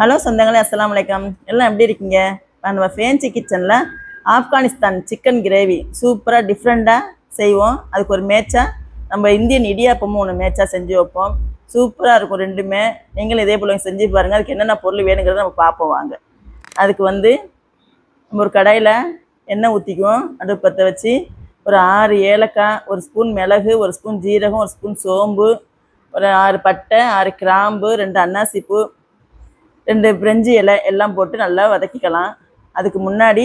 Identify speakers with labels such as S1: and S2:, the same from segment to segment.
S1: Hello சொந்தங்களே, அஸ்ஸலாமு அலைக்கம். எல்லாம் எப்படி இருக்கீங்க? நம்ம ஃபேன்சி கிச்சனில் ஆப்கானிஸ்தான் சிக்கன் கிரேவி சூப்பராக டிஃப்ரெண்ட்டாக செய்வோம். அதுக்கு ஒரு மேட்சாக நம்ம இந்தியன் இடியாப்பமும் ஒன்று மேட்சாக செஞ்சு வைப்போம். சூப்பராக இருக்கும் ரெண்டுமே. நீங்களும் இதே போல் செஞ்சு பாருங்கள். அதுக்கு என்னென்ன பொருள் வேணுங்கிறத நம்ம பார்ப்போம் வாங்க. அதுக்கு நம்ம ஒரு கடாயில் எண்ணெய் ஊற்றிக்குவோம். அடுப்பு பற்ற வச்சு ஒரு 6 ஏலக்காய், ஒரு ஸ்பூன் மிளகு, ஒரு ஸ்பூன் ஜீரகம், ஒரு ஸ்பூன் சோம்பு, ஒரு 6 பட்டை, 6 கிராம்பு, 2 அன்னாசிப்பூ, 2 பிரெஞ்சு இலை எல்லாம் போட்டு நல்லா வதக்கிக்கலாம். அதுக்கு முன்னாடி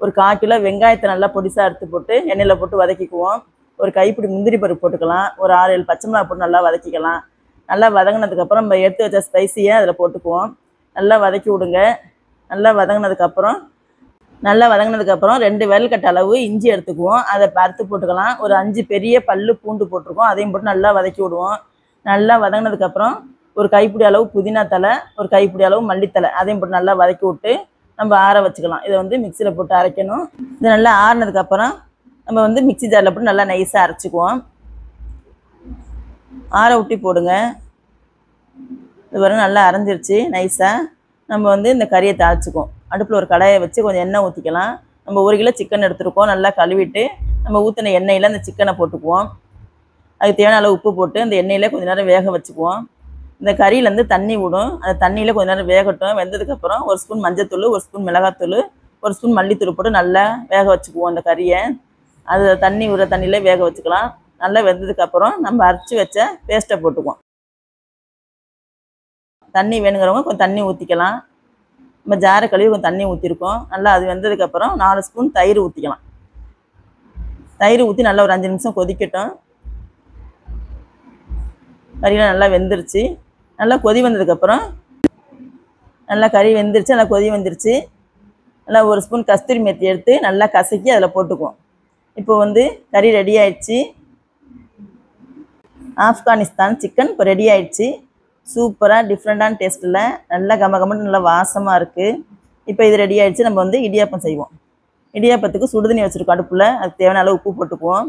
S1: ஒரு 1/4 கிலோ வெங்காயத்தை நல்லா பொடிசாக எடுத்து போட்டு எண்ணெயில் போட்டு வதக்கிக்குவோம். ஒரு கைப்பிடி முந்திரி பருப்பு போட்டுக்கலாம். ஒரு 6-7 பச்சை மிளகா போட்டு நல்லா வதக்கிக்கலாம். நல்லா வதங்கினதுக்கப்புறம் நம்ம எடுத்து வச்ச ஸ்பைசியை அதில் போட்டுக்குவோம். நல்லா வதக்கி விடுங்க. நல்லா வதங்கினதுக்கப்புறம் 2 விரல் கட்ட அளவு இஞ்சி எடுத்துக்குவோம். அதை பருத்து போட்டுக்கலாம். ஒரு 5 பெரிய பல்லு பூண்டு போட்டிருக்கோம். அதையும் போட்டு நல்லா வதக்கி விடுவோம். நல்லா வதங்கினதுக்கப்புறம் ஒரு கைப்பிடி அளவு புதினா தலை, ஒரு கைப்பிடி அளவு மல்லித்தலை, அதையும் போட்டு நல்லா வதக்கி விட்டு நம்ம ஆற வச்சுக்கலாம். இதை மிக்சியில் போட்டு அரைக்கணும். இது நல்லா ஆறினதுக்கப்புறம் நம்ம மிக்சி ஜாரில் போட்டு நல்லா நைஸாக அரைச்சிக்குவோம். ஆற ஊட்டி போடுங்க. இது வரை நல்லா அரைஞ்சிருச்சு நைஸாக. நம்ம இந்த கறியை தாளிச்சிக்குவோம். அடுப்பில் ஒரு கடாயை வச்சு கொஞ்சம் எண்ணெய் ஊற்றிக்கலாம். நம்ம 1 கிலோ சிக்கன் எடுத்துருக்கோம். நல்லா கழுவிட்டு நம்ம ஊற்றின எண்ணெயில் அந்த சிக்கனை போட்டுக்குவோம். அதுக்கு தேவையான அளவு உப்பு போட்டு அந்த எண்ணெயில் கொஞ்சம் நேரம் வேக வச்சுக்குவோம். இந்த கறியிலேருந்து தண்ணி விடும். அந்த தண்ணியில் கொஞ்சம் நேரம் வேகட்டும். வெந்ததுக்கப்புறம் 1 ஸ்பூன் மஞ்சத்தூள், 1 ஸ்பூன் மிளகாத்தூள், 1 ஸ்பூன் மல்லித்தூள் போட்டு நல்லா வேக வச்சுக்குவோம். அந்த கறியை அது தண்ணி விடுற தண்ணியில் வேக வச்சுக்கலாம். நல்லா வெந்ததுக்கப்புறம் நம்ம அரைச்சி வச்ச பேஸ்ட்டை போட்டுக்குவோம். தண்ணி வேணுங்கிறவங்க கொஞ்சம் தண்ணி ஊற்றிக்கலாம். நம்ம ஜாரை கழுவி கொஞ்சம் தண்ணி ஊற்றிருக்கோம். நல்லா அது வெந்ததுக்கப்புறம் 4 ஸ்பூன் தயிர் ஊற்றிக்கலாம். தயிர் ஊற்றி நல்லா ஒரு 5 நிமிஷம் கொதிக்கட்டும். கறியெலாம் நல்லா வெந்துருச்சு. நல்லா கொதி வந்ததுக்கப்புறம் நல்லா கறி வெந்துருச்சு. நல்லா கொதி வந்துருச்சு. நல்லா 1 ஸ்பூன் கஸ்தூரி மேத்தி எடுத்து நல்லா கசக்கி அதில் போட்டுக்குவோம். இப்போ கறி ரெடி ஆயிடுச்சு. ஆப்கானிஸ்தான் சிக்கன் இப்போ ரெடி ஆயிடுச்சு. சூப்பராக டிஃப்ரெண்ட்டான டேஸ்ட்டில் நல்லா கமகமன்னு நல்லா வாசமாக இருக்குது. இப்போ இது ரெடி ஆகிடுச்சு. நம்ம இடியாப்பம் செய்வோம். இடியாப்பத்துக்கு சுடுதண்ணி வச்சுருக்கோம் அடுப்பில். அதுக்கு தேவையான அளவு உப்பு போட்டுக்குவோம்.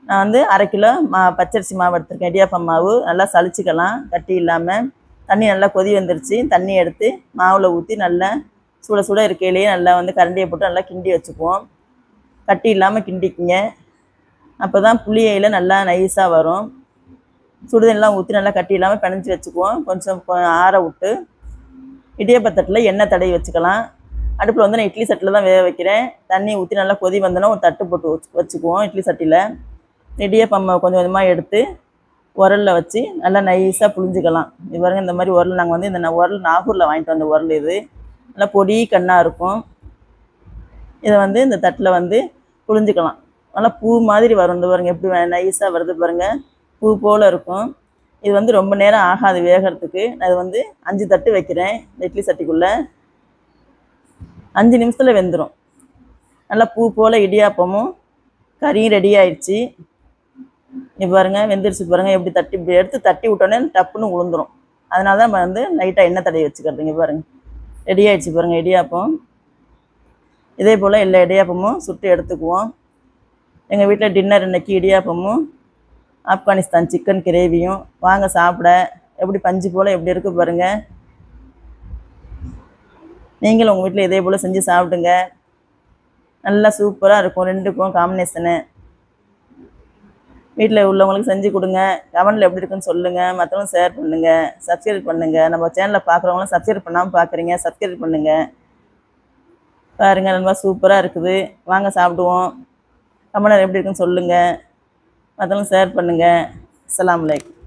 S1: நான் 1/2 கிலோ பச்சரிசி மாவு எடுத்துருக்கேன். இடியாப்பம் மாவு நல்லா சளிச்சிக்கலாம் கட்டி இல்லாமல். தண்ணி நல்லா கொதி வந்துருச்சு. தண்ணி எடுத்து மாவில் ஊற்றி நல்லா சுட இருக்கையிலேயே நல்லா கரண்டியை போட்டு நல்லா கிண்டி வச்சுக்குவோம். கட்டி இல்லாமல் கிண்டிக்குங்க. அப்போ தான் புளியையில் நல்லா நைஸாக வரும். சுடுதண்ணெலாம் ஊற்றி நல்லா கட்டி இல்லாமல் பிணைஞ்சி வச்சுக்குவோம். கொஞ்சம் ஆற விட்டு இடியாப்பத்தட்டில் எண்ணெய் தடவி வச்சுக்கலாம். அடுப்பில் நான் இட்லி சட்டியில் தான் வேக வைக்கிறேன். தண்ணி ஊற்றி நல்லா கொதி வந்தோன்னா ஒரு தட்டு போட்டு வச்சுக்குவோம் இட்லி சட்டியில். இடியாப்பம் கொஞ்சம் கொஞ்சமாக எடுத்து உரலில் வச்சு நல்லா நைஸாக புழிஞ்சிக்கலாம். இது பாருங்க, இந்த மாதிரி உரல் நாங்கள் இந்த உரல் நாகூரில் வாங்கிட்டு வந்த உரல். இது நல்லா பொடி கண்ணாக இருக்கும். இதை இந்த தட்டில் புழிஞ்சிக்கலாம். நல்லா பூ மாதிரி வரும். இந்த பாருங்க எப்படி நைஸாக வருது பாருங்கள். பூ போல் இருக்கும். இது ரொம்ப நேரம் ஆகாது வேகிறதுக்கு. நான் இது 5 தட்டு வைக்கிறேன் இந்த இட்லி சட்டிக்குள்ளே. 5 நிமிஷத்தில் வெந்துடும். நல்லா பூ போல் இடியாப்பமும் கறியும் ரெடி ஆயிடுச்சு. இப்போ பாருங்கள் வெந்துருச்சு பாருங்கள். எப்படி இப்படி எடுத்து தட்டி விட்டோன்னே டப்புன்னு உளுந்துடும். அதனால தான் நம்ம லைட்டாக எண்ணெய் தடவி வச்சுக்கிறதுங்க. பாருங்கள் ரெடி ஆகிடுச்சு பாருங்கள் இடியாப்பம். இதே போல் எல்லா இடியாப்பமும் சுட்டு எடுத்துக்குவோம். எங்கள் வீட்டில் டின்னர் இன்றைக்கி இடியாப்பமும் ஆப்கானிஸ்தான் சிக்கன் கிரேவியும். வாங்க சாப்பிட. எப்படி பஞ்சு போல் எப்படி இருக்குது பாருங்கள். நீங்களும் உங்கள் வீட்டில் இதே போல் செஞ்சு சாப்பிடுங்க. நல்லா சூப்பராக இருக்கும். ரெண்டுக்கும் காம்பினேஷனு. வீட்டில் உள்ளவங்களுக்கு செஞ்சு கொடுங்க. கமெண்டில் எப்படி இருக்குன்னு சொல்லுங்கள். மற்றவங்களும் ஷேர் பண்ணுங்கள். சப்ஸ்கிரைப் பண்ணுங்கள். நம்ம சேனலில் பார்க்குறவங்களும் சப்ஸ்கிரைப் பண்ணாமல் பார்க்குறீங்க, சப்ஸ்கிரைப் பண்ணுங்கள். பாருங்கள் ரொம்ப சூப்பராக இருக்குது. வாங்க சாப்பிடுவோம். கமெண்டில் எப்படி இருக்குன்னு சொல்லுங்கள். மற்றவங்களும் ஷேர் பண்ணுங்கள். அஸ்ஸலாமு அலைக்கும்.